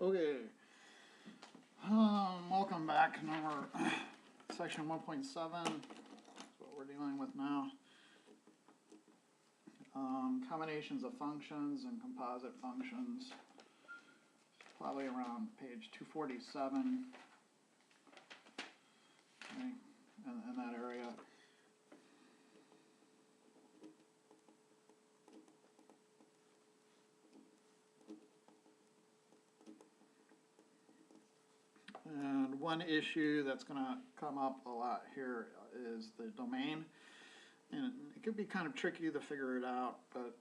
Okay, welcome back. Section 1.7 is what we're dealing with now. Combinations of functions and composite functions. Probably around page 247. Okay, in that area. And one issue that's going to come up a lot here is the domain. And it could be kind of tricky to figure it out, but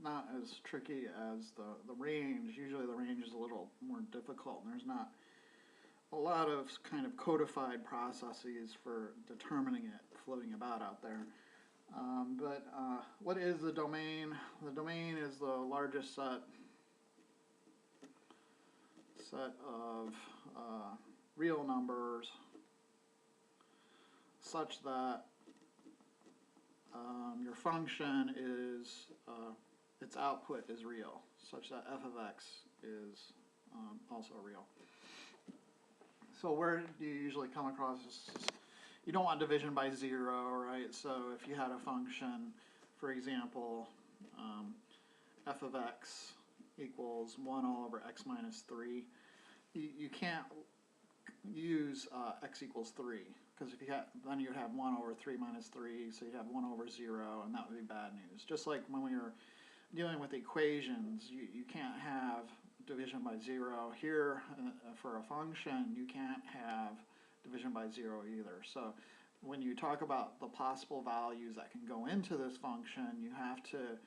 not as tricky as the range. Usually the range is a little more difficult, and there's not a lot of kind of codified processes for determining it floating about out there. What is the domain? The domain is the largest set of real numbers such that your function is, its output is real, such that f of x is also real. So where do you usually come across this? You don't want division by 0, right? So if you had a function, for example, f of x equals 1 all over x minus 3, you can't use x equals 3, because if you had, then you'd have 1 over 3 minus 3, so you'd have 1 over 0, and that would be bad news. Just like when we were dealing with equations, you can't have division by 0. Here, for a function, you can't have division by 0 either. So when you talk about the possible values that can go into this function, you have to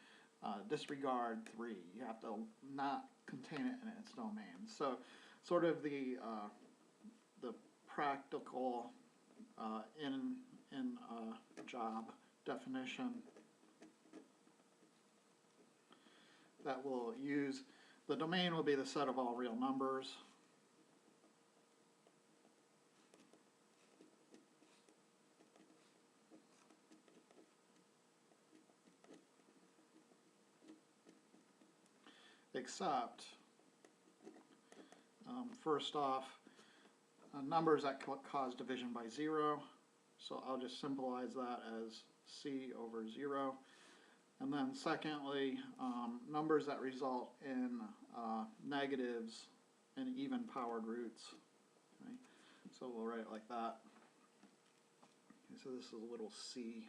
disregard 3. You have to not contain it in its domain. So sort of the practical in job definition that we'll use, the domain will be the set of all real numbers. Except, first off, numbers that cause division by 0. So I'll just symbolize that as c over 0. And then secondly, numbers that result in negatives and even-powered roots. Okay? So we'll write it like that. Okay, so this is a little c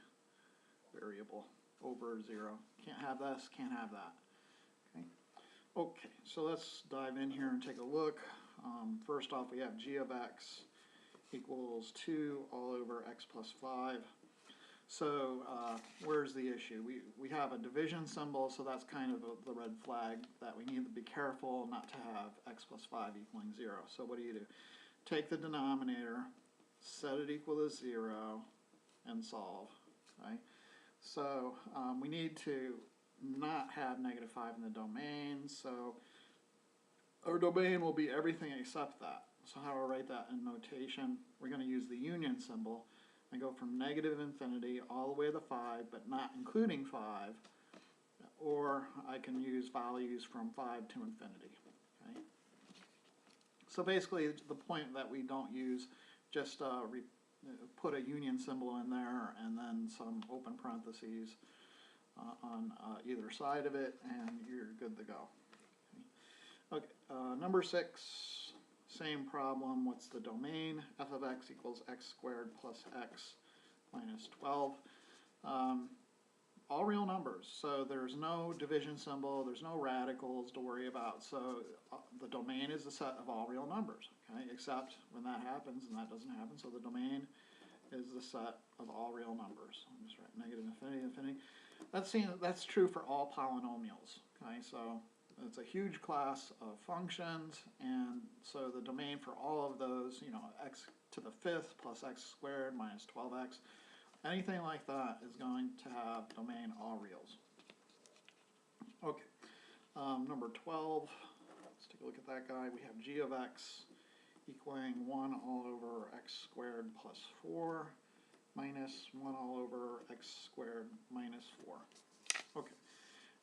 variable over 0. Can't have this, can't have that. Okay. Okay, so let's dive in here and take a look. First off, we have g of x equals 2 all over x plus 5. So where's the issue? We have a division symbol, so that's kind of the red flag that we need to be careful not to have x plus 5 equaling 0. So what do? Take the denominator, set it equal to 0, and solve. Okay? So we need to not have negative 5 in the domain, so our domain will be everything except that. So how do I write that in notation? We're going to use the union symbol and go from negative infinity all the way to 5, but not including 5, or I can use values from 5 to infinity. Okay? So basically the point that we don't use, just put a union symbol in there and then some open parentheses on either side of it, and you're good to go. Okay, number 6, same problem. What's the domain? F of x equals x squared plus x minus 12. All real numbers, so there's no division symbol, there's no radicals to worry about, so the domain is the set of all real numbers, okay? Except when that happens, and that doesn't happen, so the domain is the set of all real numbers. I'll just write negative infinity, infinity. That's true for all polynomials, okay? So it's a huge class of functions, and so the domain for all of those, you know, x to the 5th plus x squared minus 12x, anything like that is going to have domain all reals. Okay, number 12, let's take a look at that guy. We have g of x equaling 1 all over x squared plus 4 minus 1 all over x squared minus 4. Okay.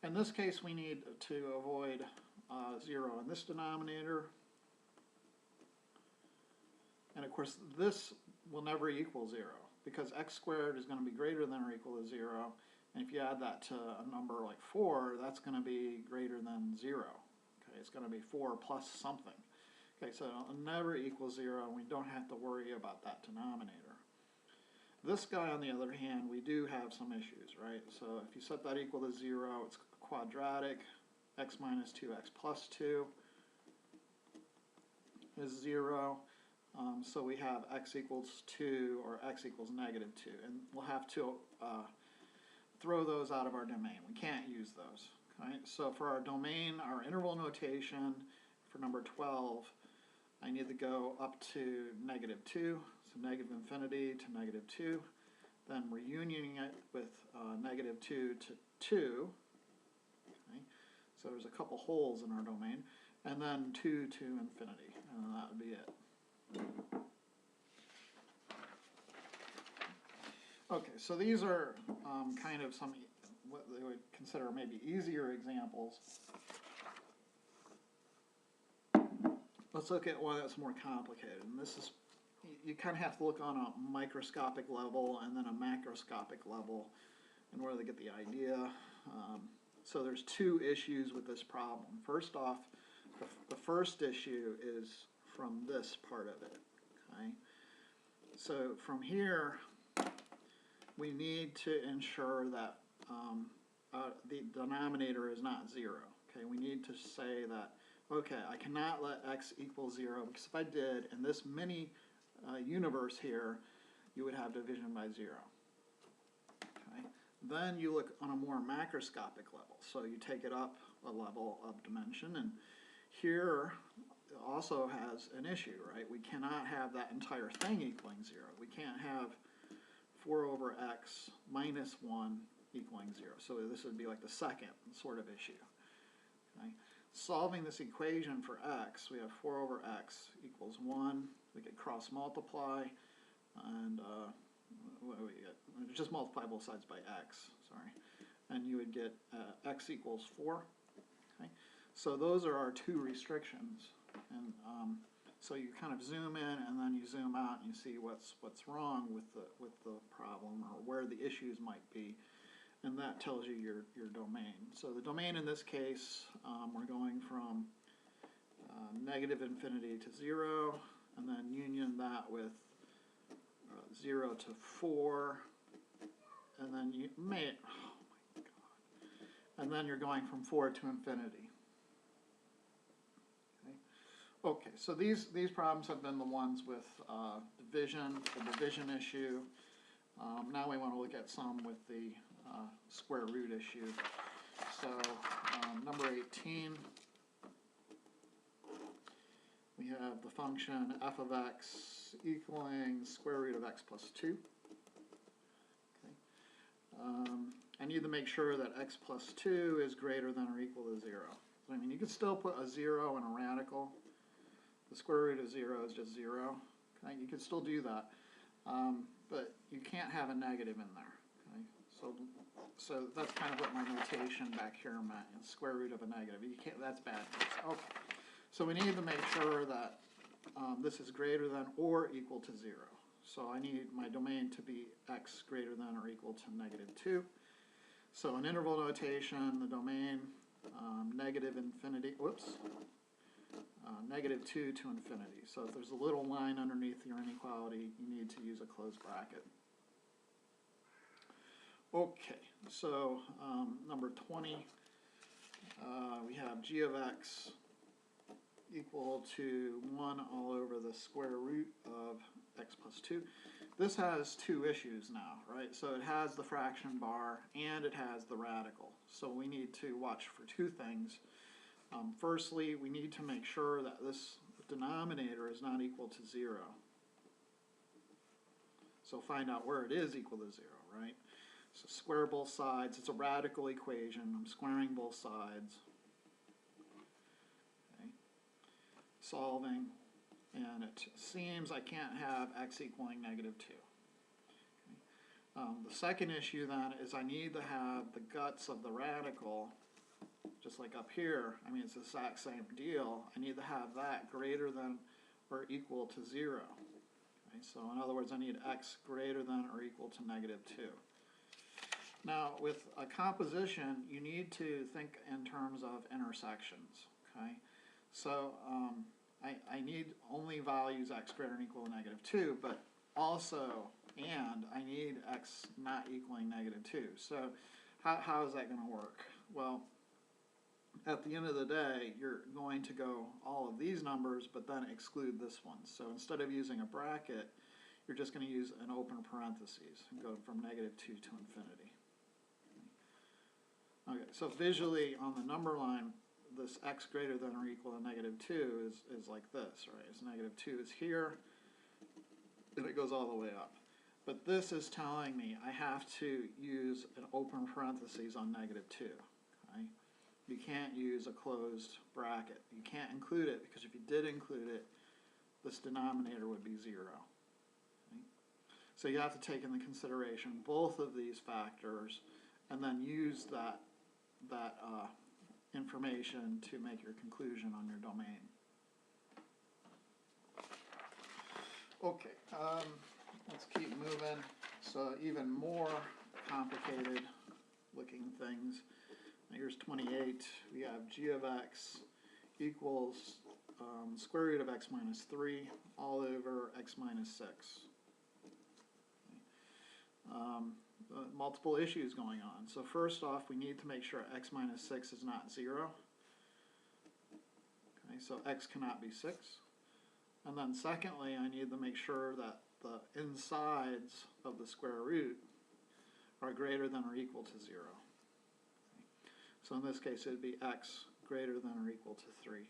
In this case, we need to avoid 0 in this denominator. And of course, this will never equal 0 because x squared is going to be greater than or equal to 0. And if you add that to a number like 4, that's going to be greater than 0. Okay, it's going to be 4 plus something. Okay, so it'll never equal 0, and we don't have to worry about that denominator. This guy, on the other hand, we do have some issues, right? So if you set that equal to 0, it's quadratic. X minus 2x plus 2 is 0. So we have x equals 2 or x equals negative 2. And we'll have to throw those out of our domain. We can't use those. Okay? So for our domain, our interval notation for number 12, I need to go up to negative 2. So negative infinity to negative 2. Then we're unioning it with negative 2 to 2. Okay? So there's a couple holes in our domain. And then 2 to infinity. And that would be it. Okay, so these are kind of some what they would consider maybe easier examples. Let's look at one that's more complicated. And this is, you kind of have to look on a microscopic level and then a macroscopic level in order to get the idea. So there's two issues with this problem. First off, the first issue is from this part of it. Okay? So from here, we need to ensure that the denominator is not 0. Okay? We need to say that, okay, I cannot let x equal 0, because if I did, in this mini universe here, you would have division by 0. Okay? Then you look on a more macroscopic level. So you take it up a level of dimension, and here also has an issue, right? We cannot have that entire thing equaling 0. We can't have 4 over x minus 1 equaling 0. So this would be like the second sort of issue. Okay? Solving this equation for x, we have 4 over x equals 1. We could cross multiply, and what do we get? Just multiply both sides by x, sorry. And you would get x equals 4. Okay? So those are our two restrictions. And so you kind of zoom in and then you zoom out and you see what's wrong with the problem or where the issues might be, and that tells you your domain. So the domain in this case, we're going from negative infinity to 0, and then union that with 0 to 4, and then you may, oh my God, and then you're going from 4 to infinity. Okay, so these problems have been the ones with division, the division issue. Now we want to look at some with the square root issue. So number 18, we have the function f of x equaling square root of x plus 2. Okay. I need to make sure that x plus 2 is greater than or equal to 0. I mean, you can still put a 0 in a radical. The square root of 0 is just 0. Okay? You can still do that, but you can't have a negative in there. Okay? So that's kind of what my notation back here meant. Square root of a negative. You can't. That's bad. Okay. So we need to make sure that this is greater than or equal to 0. So I need my domain to be x greater than or equal to negative 2. So in interval notation, the domain negative infinity. Whoops. Negative 2 to infinity. So if there's a little line underneath your inequality, you need to use a closed bracket. Okay, so number 20, we have g of x equal to 1 all over the square root of x plus 2. This has two issues now, right? So it has the fraction bar and it has the radical. So we need to watch for two things. Firstly, we need to make sure that this denominator is not equal to 0. So find out where it is equal to 0, right? So square both sides. It's a radical equation. I'm squaring both sides. Okay. Solving. And it seems I can't have x equaling negative 2. Okay. The second issue then is I need to have the guts of the radical just like up here, I mean, it's the exact same deal. I need to have that greater than or equal to 0. Okay, so in other words, I need x greater than or equal to -2. Now, with a composition, you need to think in terms of intersections. Okay, so I need only values x greater than or equal to -2, but also, and I need x not equaling -2. So how is that going to work? Well, at the end of the day, you're going to go all of these numbers, but then exclude this one. So instead of using a bracket, you're just going to use an open parentheses and go from -2 to infinity. Okay, so visually on the number line, this x greater than or equal to -2 is like this, right? It's -2 is here, and it goes all the way up. But this is telling me I have to use an open parentheses on -2. Okay? You can't use a closed bracket. You can't include it, because if you did include it, this denominator would be 0. Okay? So you have to take into consideration both of these factors and then use that information to make your conclusion on your domain. Okay, let's keep moving. So even more complicated looking things. Here's 28. We have g of x equals square root of x minus 3 all over x minus 6. Multiple issues going on. So first off, we need to make sure x minus 6 is not 0. Okay, so x cannot be 6. And then secondly, I need to make sure that the insides of the square root are greater than or equal to 0. Okay. So in this case, it would be x greater than or equal to 3.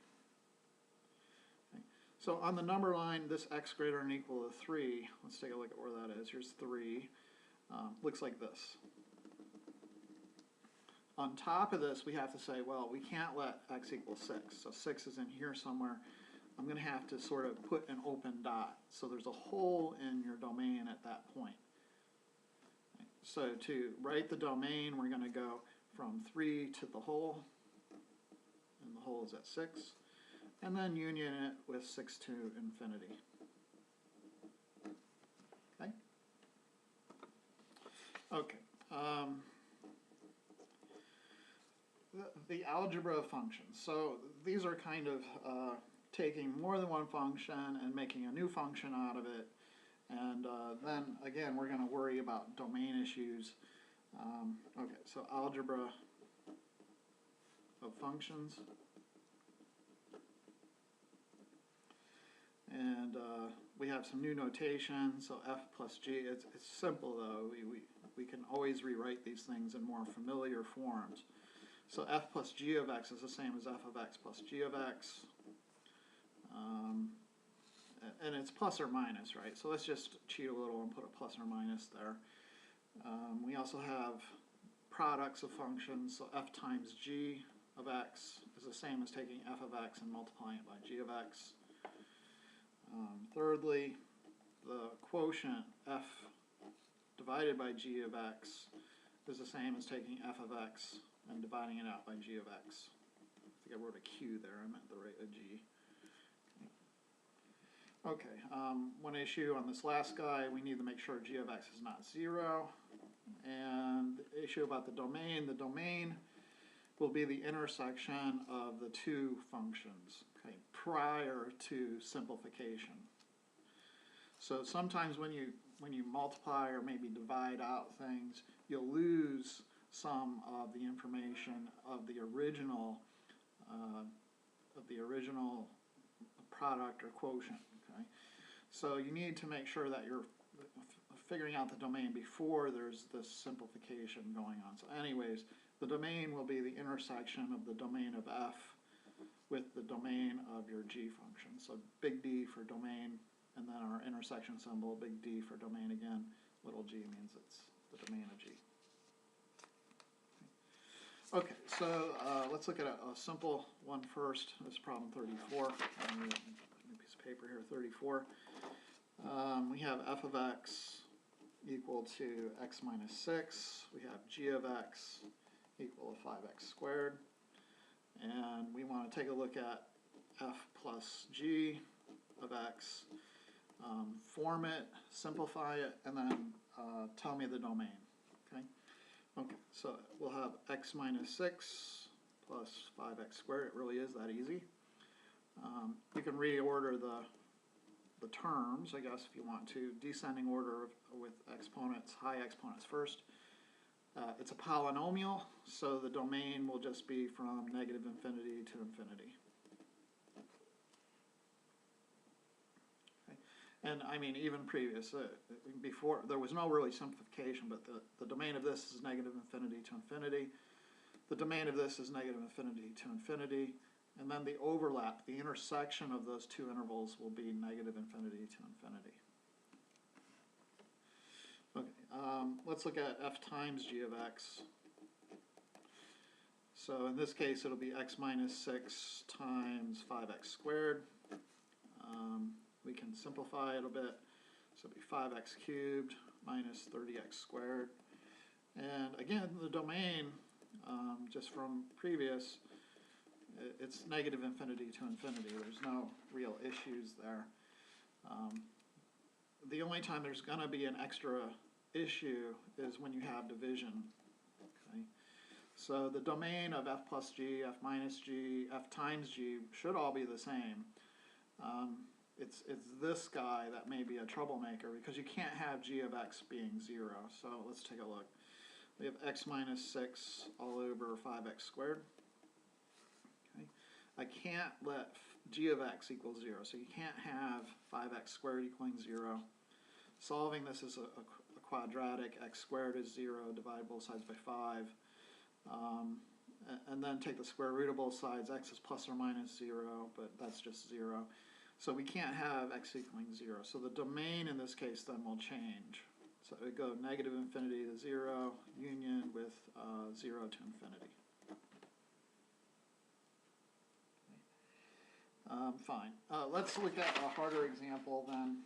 Okay. So on the number line, this x greater than or equal to 3, let's take a look at where that is. Here's 3. Looks like this. On top of this, we have to say, well, we can't let x equal 6. So 6 is in here somewhere. I'm going to have to sort of put an open dot. So there's a hole in your domain at that point. So to write the domain, we're going to go from 3 to the hole, and the hole is at 6, and then union it with 6 to infinity. Okay? Okay. The algebra of functions. So these are kind of taking more than one function and making a new function out of it. And then, again, we're going to worry about domain issues. Okay, so algebra of functions. And we have some new notation. So f plus g, it's simple, though. We can always rewrite these things in more familiar forms. So f plus g of x is the same as f of x plus g of x. And it's plus or minus, right? So let's just cheat a little and put a plus or minus there. We also have products of functions. So f times g of x is the same as taking f of x and multiplying it by g of x. Thirdly, the quotient f divided by g of x is the same as taking f of x and dividing it out by g of x. I think I wrote a q there, I meant to write a g. Okay, one issue on this last guy, we need to make sure g of x is not 0. And the issue about the domain will be the intersection of the two functions, okay, prior to simplification. So sometimes when you multiply or maybe divide out things, you'll lose some of the information of the original product or quotient. Okay, so you need to make sure that you're figuring out the domain before there's this simplification going on. So anyways, the domain will be the intersection of the domain of f with the domain of your g function. So big D for domain, and then our intersection symbol, big D for domain again. Little g means it's the domain of g. Okay, so let's look at a simple one first. This is problem 34. New piece of paper here, 34. We have f of x equal to x minus 6. We have g of x equal to 5x squared. and we want to take a look at f plus g of x, form it, simplify it, and then tell me the domain. Okay, so we'll have x minus 6 plus 5x squared. It really is that easy. You can reorder the terms, I guess, if you want to. Descending order with exponents, high exponents first. It's a polynomial, so the domain will just be from negative infinity to infinity. Okay. And I mean, even previous, before, there was no really simplification, but the domain of this is negative infinity to infinity. The domain of this is negative infinity to infinity. And then the overlap, the intersection of those two intervals will be negative infinity to infinity. Okay, let's look at f times g of x. So in this case, it'll be x minus 6 times 5x squared. We can simplify it a bit. So it'll be 5x cubed minus 30x squared. And again, the domain, just from previous, it's negative infinity to infinity. There's no real issues there. The only time there's going to be an extra issue is when you have division. Okay? So the domain of f plus g, f minus g, f times g should all be the same. It's this guy that may be a troublemaker because you can't have g of x being 0. So let's take a look. We have x minus 6 all over 5x squared. Okay. I can't let g of x equal 0, so you can't have 5x squared equaling 0. Solving this is a quadratic. X squared is 0, divide both sides by 5. And then take the square root of both sides. X is plus or minus 0, but that's just 0. So we can't have x equaling 0. So the domain in this case then will change. So it would go negative infinity to 0, union with 0 to infinity. Fine. Let's look at a harder example then.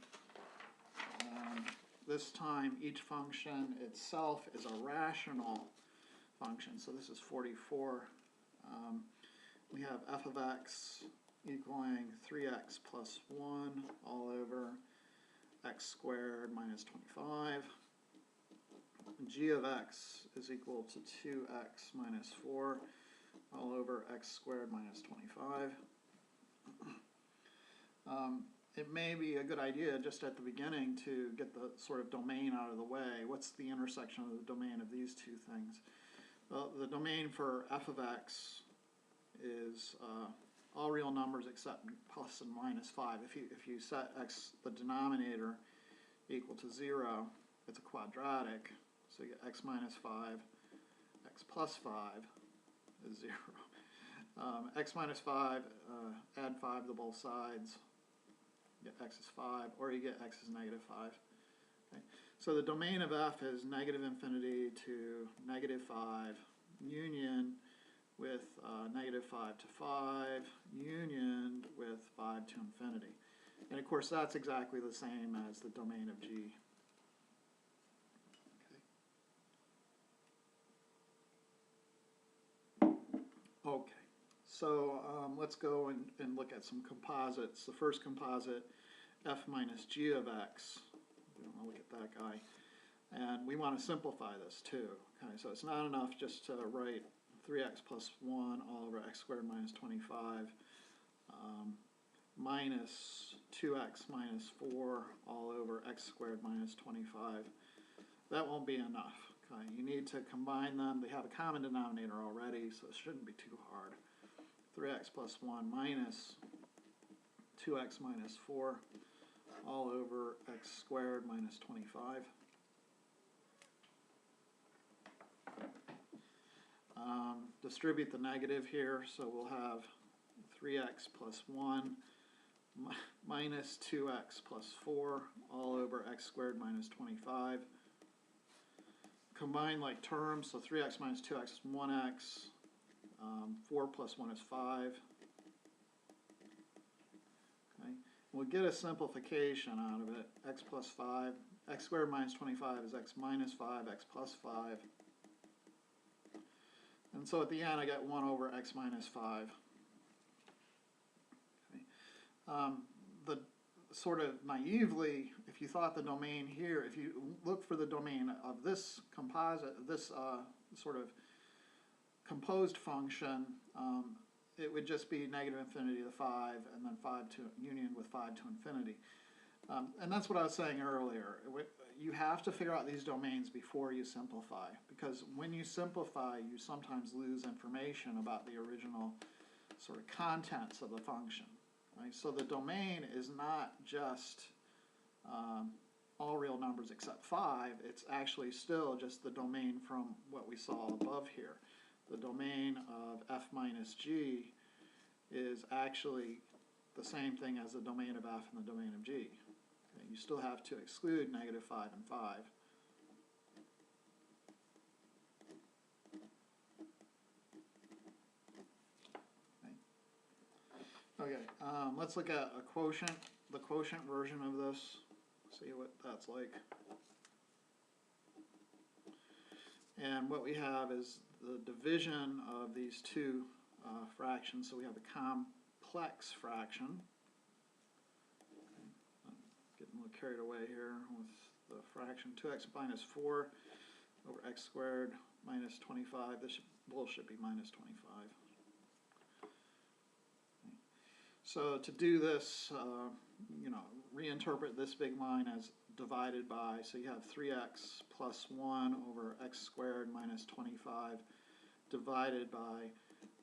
This time each function itself is a rational function. So this is 44. We have f of x equaling 3x plus 1 all over x squared minus 25. G of x is equal to 2x minus 4 all over x squared minus 25. It may be a good idea just at the beginning to get the sort of domain out of the way. What's the intersection of the domain of these two things? Well, the domain for f of x is all real numbers except plus and minus 5. If you set x, the denominator, equal to 0, it's a quadratic. So you get x minus 5, x plus 5 is 0. X minus 5, add 5 to both sides, you get x is 5, or you get x is negative 5. Okay. So the domain of f is negative infinity to negative 5, union with negative 5 to 5, union with 5 to infinity. And of course that's exactly the same as the domain of G. Okay, so let's go and look at some composites. The first composite, f minus g of x. We don't want to look at that guy. And we want to simplify this too. Okay, so it's not enough just to write 3x plus 1 all over x squared minus 25 minus 2x minus 4 all over x squared minus 25. That won't be enough. Okay, you need to combine them. They have a common denominator already, so it shouldn't be too hard. 3x plus 1 minus 2x minus 4 all over x squared minus 25. Distribute the negative here, so we'll have 3x plus 1 minus 2x plus 4 all over x squared minus 25. Combine like terms, so 3x minus 2x is 1x, 4 plus 1 is 5. Okay. We'll get a simplification out of it, x plus 5. X squared minus 25 is x minus 5, x plus 5. And so at the end I get 1 over x minus 5. Okay. The sort of naively, if you thought the domain here, if you look for the domain of this composite, this sort of composed function, it would just be negative infinity to 5 and then 5 to union with 5 to infinity. And that's what I was saying earlier. You have to figure out these domains before you simplify, because when you simplify, you sometimes lose information about the original sort of contents of the function. Right? So the domain is not just all real numbers except 5. It's actually still just the domain from what we saw above here. The domain of f minus g is actually the same thing as the domain of f and the domain of g. Okay? You still have to exclude negative 5 and 5. Okay, let's look at a quotient, the quotient version of this, see what that's like. And what we have is the division of these two fractions. So we have a complex fraction. Okay. I'm getting a little carried away here with the fraction 2x minus 4 over x squared minus 25. This both should be minus 25. So to do this, reinterpret this big line as divided by, so you have 3x plus 1 over x squared minus 25 divided by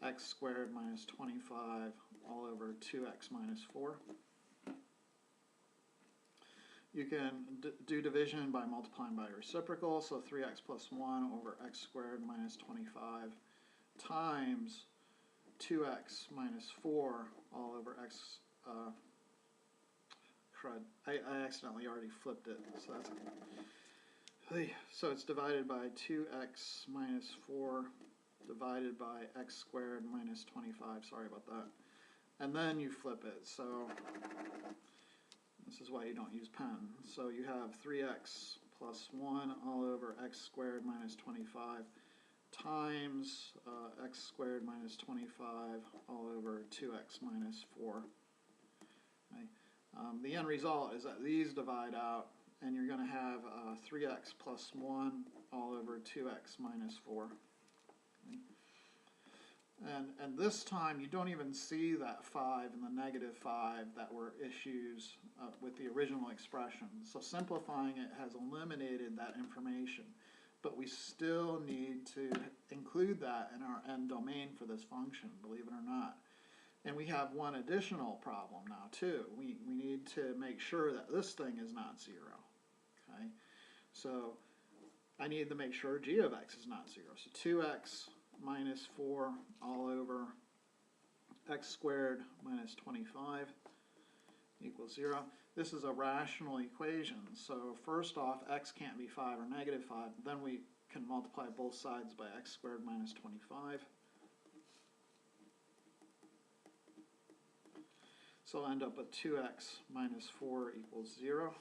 x squared minus 25 all over 2x minus 4. You can do division by multiplying by reciprocal, so 3x plus 1 over x squared minus 25 times 2x minus 4 all over x, crud, I accidentally already flipped it, so that's okay. So it's divided by 2x minus 4 divided by x squared minus 25, sorry about that. And then you flip it, so this is why you don't use pen. So you have 3x plus 1 all over x squared minus 25 times x squared minus 25 all over 2x minus 4. Okay. The end result is that these divide out, and you're going to have 3x plus 1 all over 2x minus 4. Okay. And this time you don't even see that 5 and the negative 5 that were issues with the original expression. So simplifying it has eliminated that information. But we still need to include that in our end domain for this function, believe it or not. And we have one additional problem now too. We need to make sure that this thing is not 0. Okay? So I need to make sure g of x is not 0. So 2x minus 4 all over x squared minus 25 equals 0. This is a rational equation, so first off, x can't be 5 or negative 5. Then we can multiply both sides by x squared minus 25. So I'll end up with 2x minus 4 equals 0.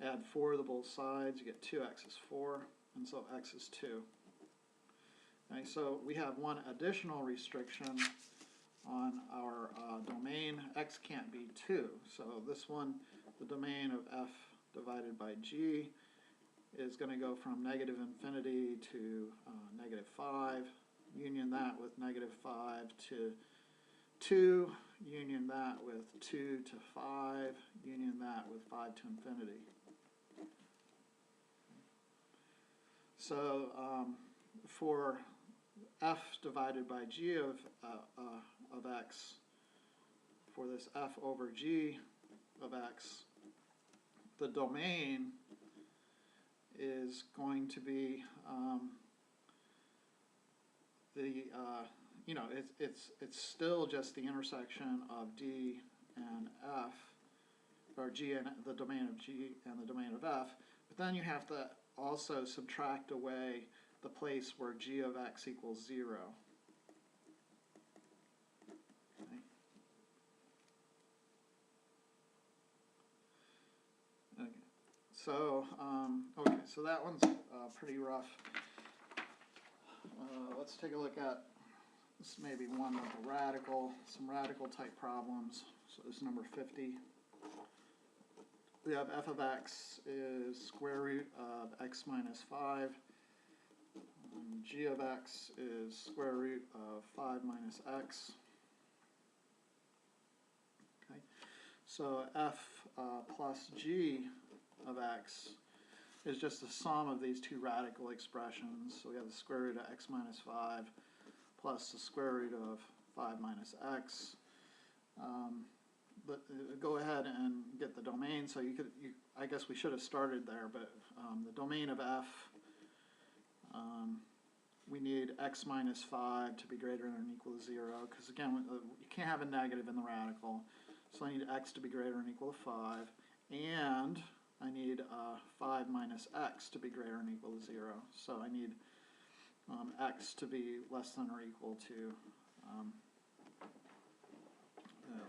Add 4 to both sides, you get 2x is 4, and so x is 2. Okay, so we have one additional restriction on our domain. X can't be 2. So this one, the domain of f divided by g, is going to go from negative infinity to negative 5. Union that with negative 5 to 2. Union that with 2 to 5. Union that with 5 to infinity. So for f divided by g of x, for this f over g of x, the domain is going to be it's still just the intersection of d and f, or g and the domain of g and the domain of f, but then you have to also subtract away the place where g of x equals 0. Okay. Okay. So so that one's pretty rough. let's take a look at this, maybe one with a radical, some radical type problems. So this is number 50. We have f of x is square root of x minus 5. G of x is square root of 5 minus x. Okay. So f plus g of x is just the sum of these two radical expressions. So we have the square root of x minus 5 plus the square root of 5 minus x. But go ahead and get the domain. So I guess we should have started there, but the domain of f, we need x minus 5 to be greater than or equal to 0, because again, you can't have a negative in the radical. So I need x to be greater than or equal to 5, and I need 5 minus x to be greater than or equal to 0. So I need x to be less than or equal to,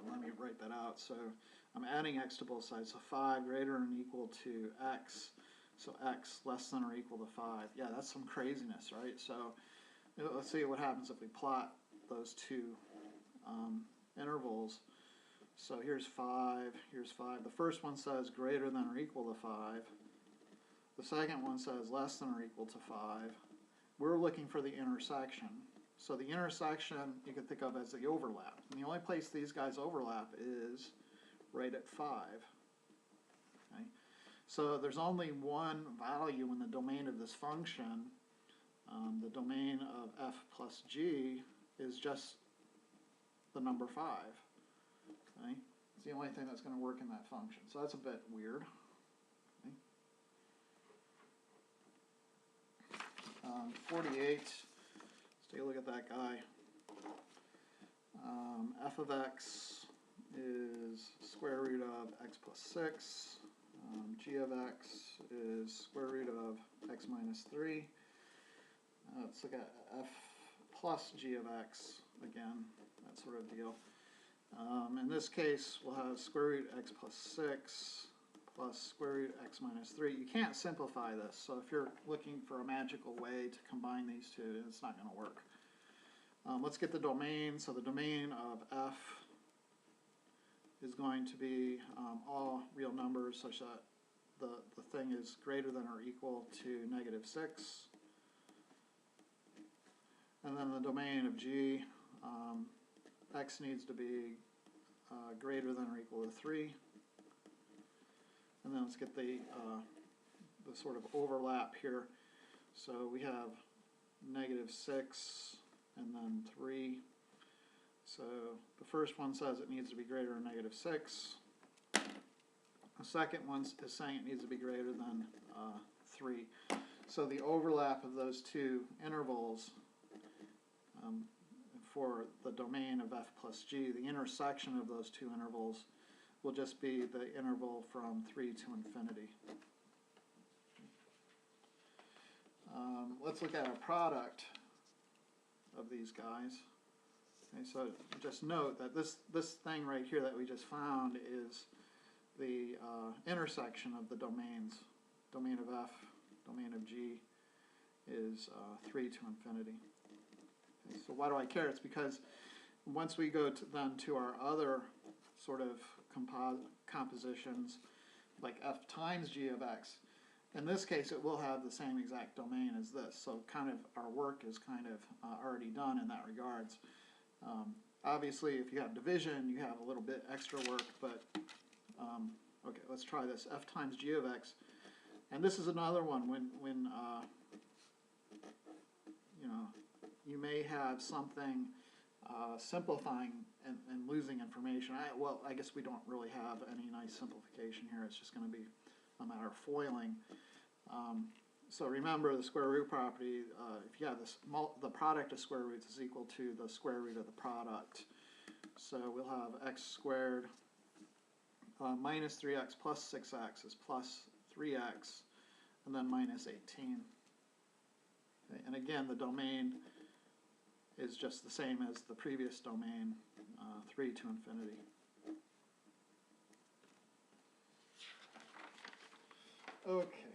let me write that out. So I'm adding x to both sides, so 5 greater than or equal to x. So x less than or equal to 5. Yeah, that's some craziness, right? So let's see what happens if we plot those two intervals. So here's 5, here's 5. The first one says greater than or equal to 5. The second one says less than or equal to 5. We're looking for the intersection. So the intersection you can think of as the overlap. And the only place these guys overlap is right at 5. Okay? So there's only one value in the domain of this function. The domain of f plus g is just the number 5. Okay? It's the only thing that's going to work in that function. So that's a bit weird. Okay? 48, let's take a look at that guy. F of x is square root of x plus 6. G of x is square root of x minus 3. Let's look at f plus g of x again, that sort of deal. In this case, we'll have square root x plus 6 plus square root x minus 3. You can't simplify this, so if you're looking for a magical way to combine these two, it's not going to work. Let's get the domain. So the domain of f is going to be all real numbers such that the thing is greater than or equal to negative 6. And then the domain of g, x needs to be greater than or equal to 3. And then let's get the sort of overlap here. So we have negative 6 and then 3. So the first one says it needs to be greater than negative 6. The second one is saying it needs to be greater than 3. So the overlap of those two intervals for the domain of f plus g, the intersection of those two intervals will just be the interval from 3 to infinity. Let's look at a product of these guys. Okay, so just note that this thing right here that we just found is the intersection of the domains. Domain of f, domain of g is 3 to infinity. Okay, so why do I care? It's because once we go to our other sort of compositions, like f times g of x, in this case it will have the same exact domain as this. So kind of our work is kind of already done in that regards. Obviously, if you have division, you have a little bit extra work, but okay, let's try this. F times g of x, and this is another one when you know, you may have something simplifying and losing information. Well, I guess we don't really have any nice simplification here. It's just going to be a matter of foiling. So remember the square root property. If you have this, the product of square roots is equal to the square root of the product. So we'll have x squared minus 3x plus 6x is plus 3x, and then minus 18. Okay, and again, the domain is just the same as the previous domain, 3 to infinity. Okay,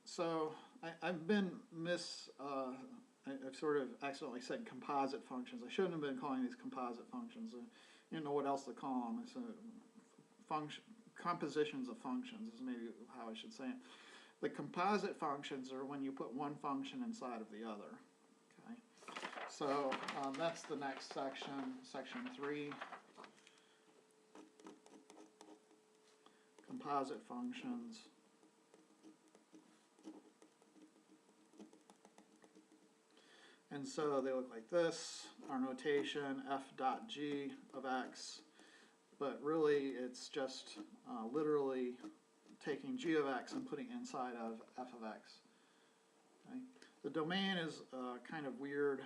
so I've been I've sort of accidentally said composite functions. I shouldn't have been calling these composite functions. I didn't know what else to call them. It's compositions of functions is maybe how I should say it. The composite functions are when you put one function inside of the other. Okay, so that's the next section, section 3. Composite functions. And so they look like this. Our notation, f dot g of x. But really, it's just literally taking g of x and putting inside of f of x. Okay? The domain is kind of weird.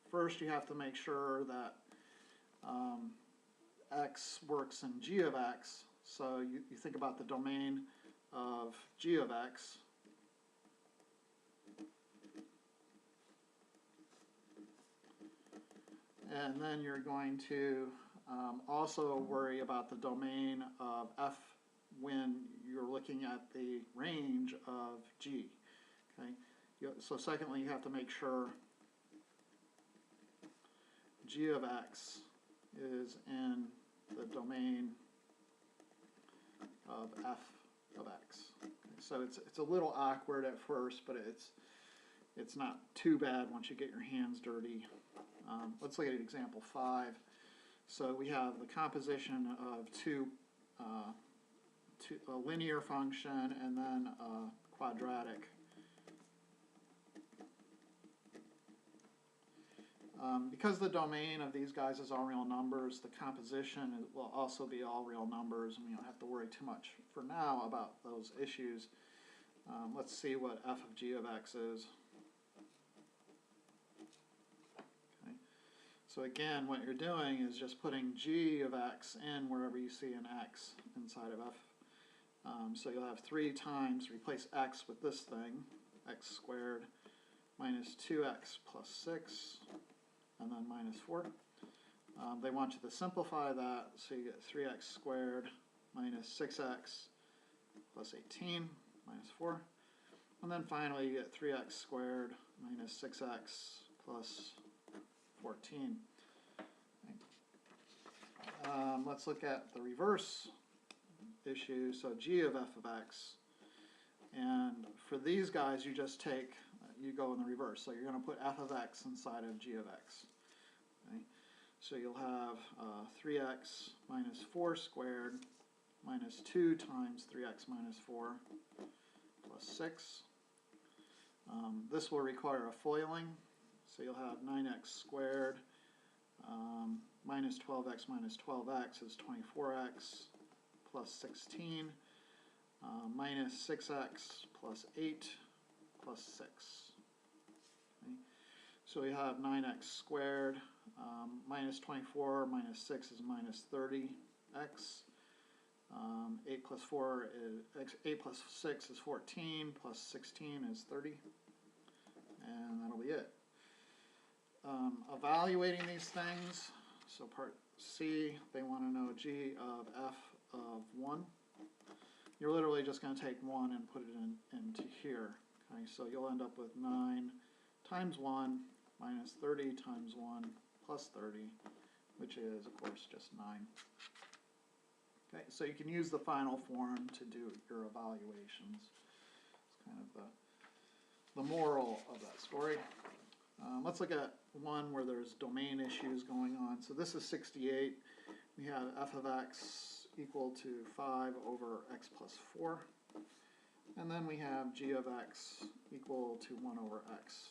First, you have to make sure that x works in g of x. So you think about the domain of g of x. And then you're going to also worry about the domain of f when you're looking at the range of g. Okay. So secondly, you have to make sure g of x is in the domain of f of x. Okay. So it's a little awkward at first, but it's not too bad once you get your hands dirty. Let's look at example 5. So we have the composition of a linear function and then a quadratic. Because the domain of these guys is all real numbers, the composition will also be all real numbers, and we don't have to worry too much for now about those issues. Let's see what f of g of x is. So again, what you're doing is just putting g of x in wherever you see an x inside of f. So you'll have 3 times, replace x with this thing, x squared minus 2x plus 6, and then minus 4. They want you to simplify that, so you get 3x squared minus 6x plus 18 minus 4. And then finally you get 3x squared minus 6x plus 14. Let's look at the reverse issue. So g of f of x, and for these guys you just take, you go in the reverse. So you're going to put f of x inside of g of x. Okay? So you'll have 3x minus 4 squared minus 2 times 3x minus 4 plus 6. This will require a foiling. So you'll have 9x squared minus 12x minus 12x is 24x plus 16 minus 6x plus 8 plus 6. Okay. So we have 9x squared minus 24 minus 6 is minus 30x. 8 plus 4 is 8 plus 6 is 14 plus 16 is 30, and that'll be it. Evaluating these things, so part C, they want to know g of f of 1. You're literally just going to take 1 and put it into here. Okay, so you'll end up with 9 times 1 minus 30 times 1 plus 30, which is, of course, just 9. Okay, so you can use the final form to do your evaluations. It's kind of the moral of that story. Let's look at one where there's domain issues going on. So this is 68. We have f of x equal to 5 over x plus 4. And then we have g of x equal to 1 over x.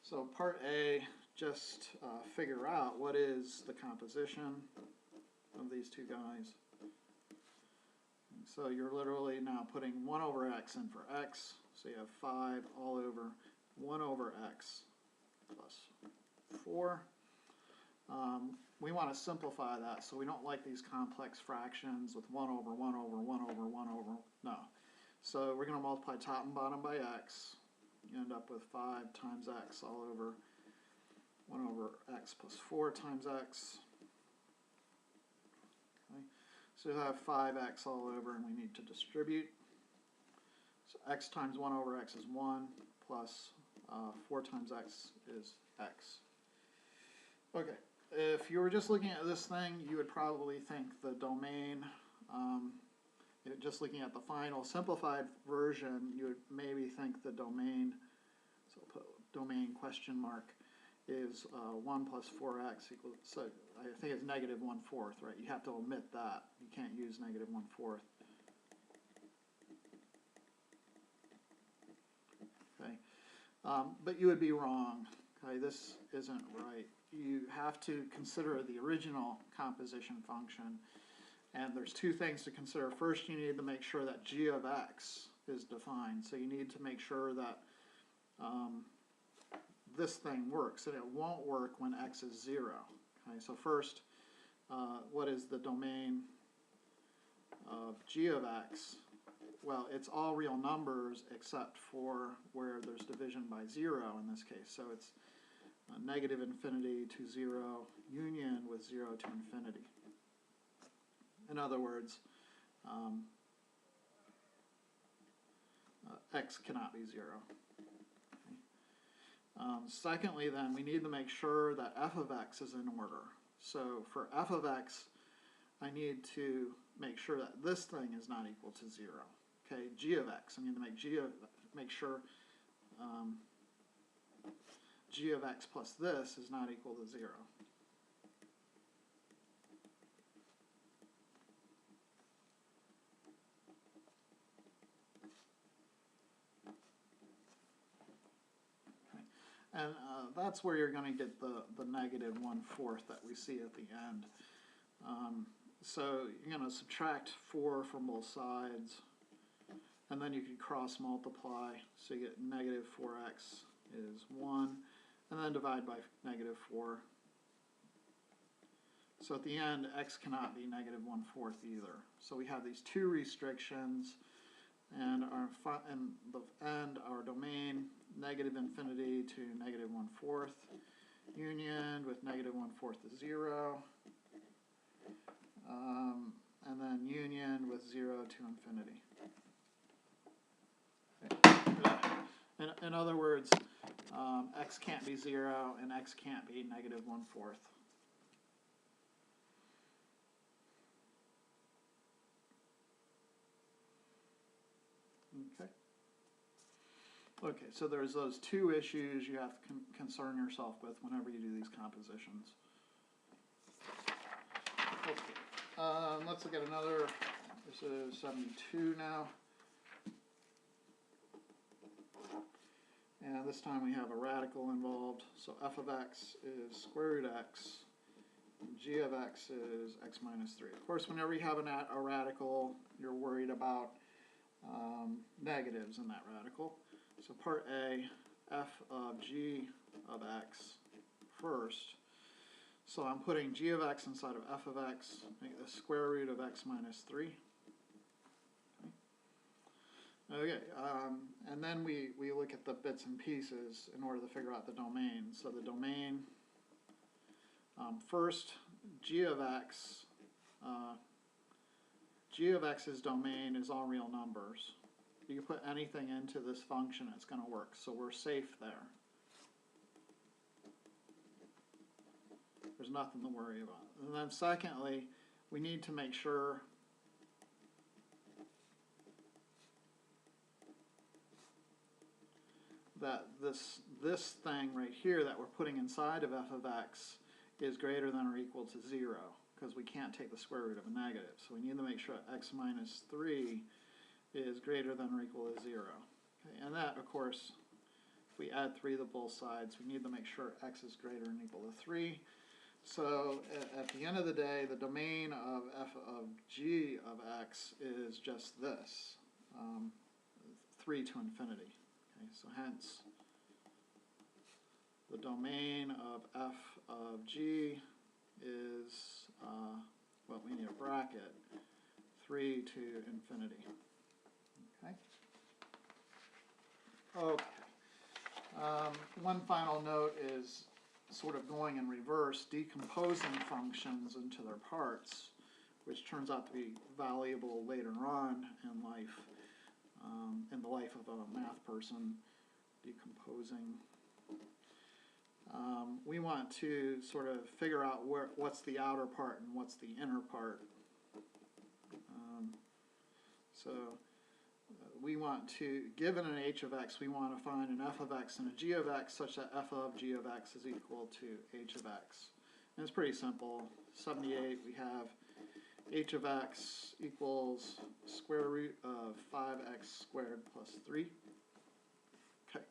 So part A, just figure out what is the composition of these two guys. And so you're literally now putting 1 over x in for x. So you have 5 all over 1 over x plus 4. We want to simplify that, so we don't like these complex fractions with 1 over 1 over 1 over 1 over, no. So we're going to multiply top and bottom by x. You end up with 5 times x all over 1 over x plus 4 times x. Okay. So you have 5x all over, and we need to distribute. So x times 1 over x is 1, plus 4 times x is x. Okay, if you were just looking at this thing, you would probably think the domain, just looking at the final simplified version, you would maybe think the domain, so I'll put domain question mark, is 1 plus 4x equals, so I think it's negative 1/4, right? You have to omit that. You can't use negative 1/4. Okay, but you would be wrong. Okay, this isn't right. You have to consider the original composition function, and there's two things to consider. First, you need to make sure that g of x is defined. So you need to make sure that this thing works, and it won't work when x is 0. Okay, so first, what is the domain of g of x? Well, it's all real numbers except for where there's division by 0 in this case. So it's negative infinity to 0 union with 0 to infinity. In other words, x cannot be 0. Secondly, then, we need to make sure that f of x is in order. So for f of x, I need to make sure that this thing is not equal to 0. Okay, g of x, I need to make sure g of x plus this is not equal to 0. And that's where you're going to get the negative 1/4 that we see at the end. So you're going to subtract 4 from both sides, and then you can cross multiply. So you get negative 4x is 1, and then divide by negative 4. So at the end, x cannot be negative 1/4 either. So we have these two restrictions, and in the end, our domain, negative infinity to negative 1/4, union with negative 1/4 is 0, and then union with 0 to infinity. Okay. In other words, x can't be 0 and x can't be negative 1/4. Okay. Okay, so there's those two issues you have to concern yourself with whenever you do these compositions. Okay, let's look at another. This is 72 now. And this time we have a radical involved. So f of x is square root x, and g of x is x minus 3. Of course, whenever you have a radical, you're worried about negatives in that radical. So part A, f of g of x first. So I'm putting g of x inside of f of x, make the square root of x minus 3. Okay, and then we look at the bits and pieces in order to figure out the domain. So the domain, first, g of x's domain is all real numbers. You can put anything into this function, it's going to work. So we're safe there. There's nothing to worry about. And then secondly, we need to make sure that this thing right here that we're putting inside of f of x is greater than or equal to 0, because we can't take the square root of a negative. So we need to make sure x minus 3 is greater than or equal to 0. Okay, and that, of course, if we add 3 to both sides, we need to make sure x is greater than or equal to 3. So at the end of the day, the domain of f of g of x is just this, 3 to infinity. Okay, so hence, the domain of f of g is, well, we need a bracket, 3 to infinity. Okay. Okay. One final note is sort of going in reverse, decomposing functions into their parts, which turns out to be valuable later on in life. in the life of a math person decomposing. We want to sort of figure out what's the outer part and what's the inner part. We want to, given an h of x, we want to find an f of x and a g of x such that f of g of x is equal to h of x. And it's pretty simple. 78, we have h of x equals square root of 5x squared plus 3. Okay,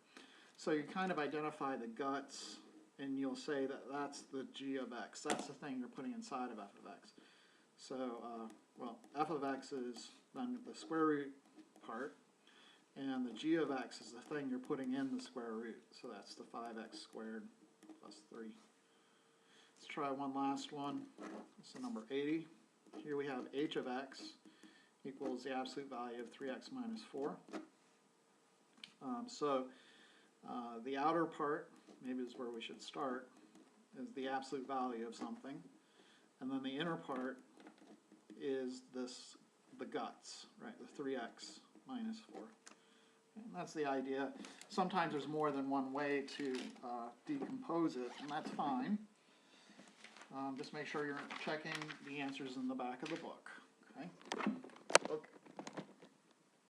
so you kind of identify the guts, and you'll say that that's the g of x. That's the thing you're putting inside of f of x. So, well, f of x is then the square root part, and the g of x is the thing you're putting in the square root. So that's the 5x squared plus 3. Let's try one last one. This is number 80. Here we have h of x equals the absolute value of 3x minus 4. The outer part, maybe is where we should start, is the absolute value of something. And then the inner part is the guts, right, the 3x minus 4. And that's the idea. Sometimes there's more than one way to decompose it, and that's fine. Just make sure you're checking the answers in the back of the book. Okay.